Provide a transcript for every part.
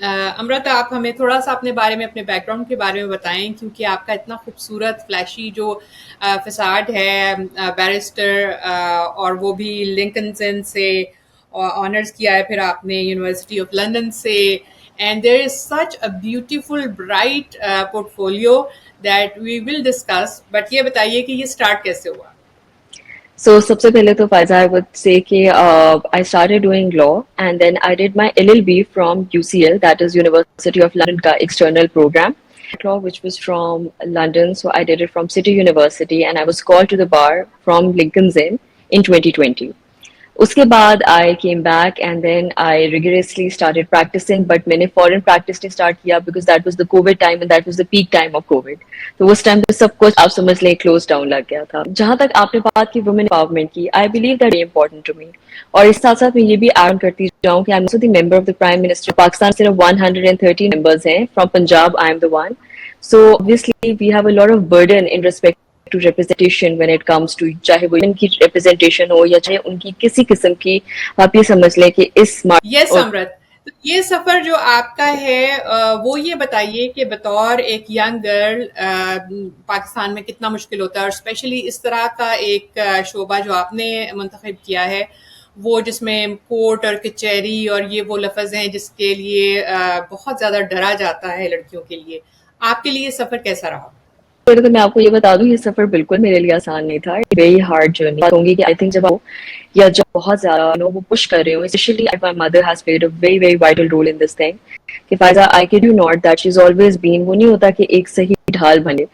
امرتا، آپ ہمیں تھوڑا سا اپنے بارے میں، اپنے بیک گراؤنڈ کے بارے میں بتائیں، کیونکہ آپ کا اتنا خوبصورت فلیشی جو فساد ہے، بیرسٹر، اور وہ بھی لنکن سے آنرز کیا ہے، پھر آپ نے یونیورسٹی آف لندن سے، and there is such a beautiful bright portfolio that we will discuss, but یہ بتائیے کہ یہ اسٹارٹ کیسے ہوا؟ So سب سے پہلے تو فائزہ I would say کہ I started doing law and then I did my LLB from UCL, that is University of London کا external program. Law which was from London, so I did it from City University and I was called to the bar from Lincoln's Inn in 2020. اس کے بعد I came back and then I regularly started practising, but میں نے فورن practice نہیں start کیا because that was the COVID time and that was the peak time of COVID. تو اس ٹائم پہ سب کچھ آپ سمجھ لیں کلوز ڈاؤن لگ گیا تھا. جہاں تک آپ نے بات کی وومن امپاورمنٹ کی، I believe that very important to me. اور اس ساتھ ساتھ میں یہ بھی ایڈ کرتی جاؤں کہ I am also the member of the prime minister. Pakistan صرف 130 ممبرز ہیں، from Punjab I am the one. So obviously we have a lot of burden in respect to representation when it comes to چاہے وہ ان کی representation ہو یا چاہے ان کی کسی قسم کی، آپ یہ سمجھ لیں کہ اس یس امرت، تو یہ سفر جو آپ کا ہے وہ یہ بتائیے کہ بطور ایک ینگ گرل پاکستان میں کتنا مشکل ہوتا ہے، اور اسپیشلی اس طرح کا ایک شعبہ جو آپ نے منتخب کیا ہے، وہ جس میں کورٹ اور کچہری اور یہ وہ لفظ ہیں جس کے لیے بہت زیادہ ڈرا جاتا ہے لڑکیوں کے لیے. آپ کے لیے یہ سفر کیسا رہا؟ تو میں آپ کو یہ بتا دوں، یہ سفر بالکل میرے لیے آسان نہیں تھا. ویری ہارڈ جرنی ہوں گی کہ آئی تھنک جب یا جب بہت زیادہ وہ پش کر رہے ہوں، specially my mother has played a very very vital role in this thing کہ Faiza I kid you not that she is always been, وہ نہیں ہوتا کہ ایک صحیح ڈھال بنے.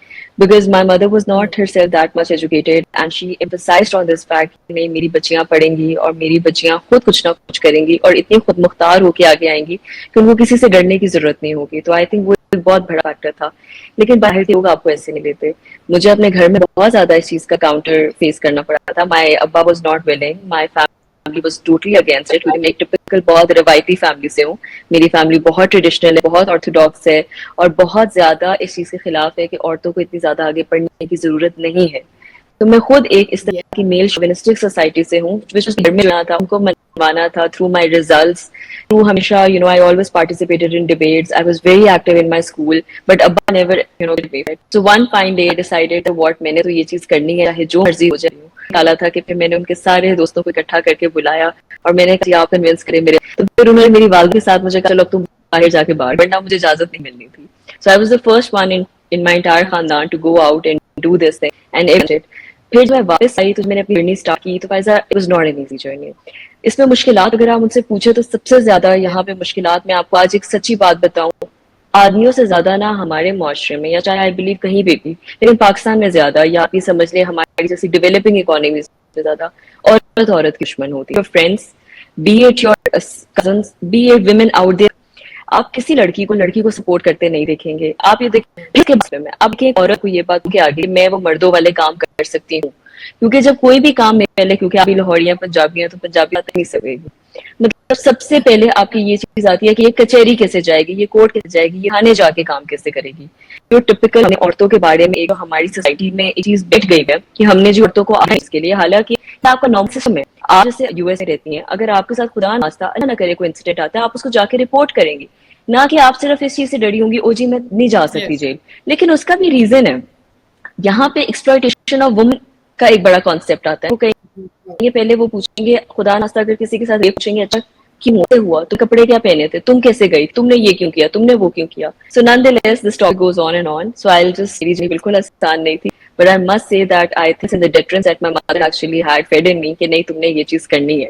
Because my mother was not herself that much educated and she emphasized on this fact کہ نہیں میری بچیاں پڑھیں گی اور میری بچیاں خود کچھ نہ کچھ کریں گی اور اتنی خود مختار ہو کے آگے آئیں گی کہ ان کو کسی سے ڈرنے کی ضرورت نہیں ہوگی. تو آئی تھنک وہ ایک بہت بڑا فیکٹر تھا. لیکن باہر کے لوگ آپ کو ایسے نہیں لیتے. مجھے اپنے گھر میں بہت زیادہ اس چیز کا کاؤنٹر فیس کرنا پڑا تھا. مائی ابا was not willing, my family was totally against it. میں ایک ٹپکل بہت روایتی فیملی سے ہوں. میری فیملی بہت ٹریڈیشنل ہے، بہت آرتھوڈاکس ہے اور بہت زیادہ اس چیز کے خلاف ہے کہ عورتوں کو اتنی زیادہ آگے پڑھنے کی ضرورت نہیں ہے. تو میں خود ایک اس طرح کی میل شوونسٹک سوسائٹی سے ہوں، گھر میں رہنا تھا، ان کو منوانا تھا تھرو مائی ریزلٹس، تھرو ہمیشہ I always participated in debates. I was very active in my school but ابا never so one fine day decided what میں نے تو یہ چیز کرنی ہے چاہے جو مرضی ہو جائے. ڈالا تھا کہ پھر میں نے ان کے سارے دوستوں کو اکٹھا کر کے بلایا اور میں نے کہا آپ کنوینس کریں میرے. تو پھر انہوں نے میری والد کے ساتھ مجھے کہا چلو تم باہر جا کے باہر، ورنہ مجھے اجازت نہیں ملنی تھی. So I was the first one in my entire خاندان to go out and do this thing and پھر جب میں واپس آئی تو میں نے اپنی جرنی اسٹارٹ کی. تو Faiza it was not an easy journey. اس میں مشکلات اگر آپ مجھ سے پوچھیں تو سب سے زیادہ یہاں پہ مشکلات، میں آپ کو آج ایک سچی بات بتاؤں، آدمیوں سے زیادہ نہ ہمارے معاشرے میں یا چاہے آئی بلیو کہیں بھی لیکن پاکستان میں زیادہ، یا آپ یہ سمجھ لیں ہماری جیسی ڈیولپنگ اکانومی سے زیادہ عورت کی دشمن ہوتی ہے. Friends be it your cousins be it women out there, آپ کسی لڑکی کو سپورٹ کرتے نہیں دیکھیں گے. آپ یہ دیکھیں میں اب کہ عورت کو یہ بات کہ آگے میں وہ مردوں والے کام کر سکتی ہوں، کیونکہ جب کوئی بھی کام میں پہلے، کیونکہ آپ لاہوریاں پنجابی ہیں تو پنجابی آتا نہیں سکے گی، مطلب سب سے پہلے آپ کی یہ چیز آتی ہے کہ یہ کچہری کیسے جائے گی، یہ کورٹ کیسے جائے گی، یہ تھانے جا کے کام کیسے کرے گی. جو ٹپکل عورتوں کے بارے میں ایک ہماری سوسائٹی میں یہ چیز بیٹھ گئی ہے کہ ہم نے جو عورتوں کو اس کے لیے، حالانکہ آپ کا نارمل سسٹم ہے. آپ جیسے یو ایس اے رہتی ہیں، اگر آپ کے ساتھ خدا نخواستہ اللہ نہ کرے کوئی انسیڈنٹ آتا ہے، آپ اس کو جا کے رپورٹ کریں گی، نہ کہ آپ صرف اس چیز سے ڈری ہوں گی او جی میں نہیں جا سکتی جیل. لیکن اس کا بھی ریزن ہے. یہاں پہ ایکسپلائٹیشن آف وومن کا ایک بڑا کانسیپٹ آتا ہے. وہ کہیں گے پہلے وہ پوچھیں گے خدا نخواستہ اگر کسی کے ساتھ یہ پوچھیں گے اچھا کیوں ہوا، تو کپڑے کیا پہنے تھے، تم کیسے گئی، تم نے یہ کیوں کیا، تم نے وہ کیوں کیا. So nonetheless this talk goes on and on. So I just میری بالکل آسان نہیں تھی، but I must say that I think the deterrence that my mother actually had fed in me کہ نہیں تم نے یہ چیز کرنی ہے.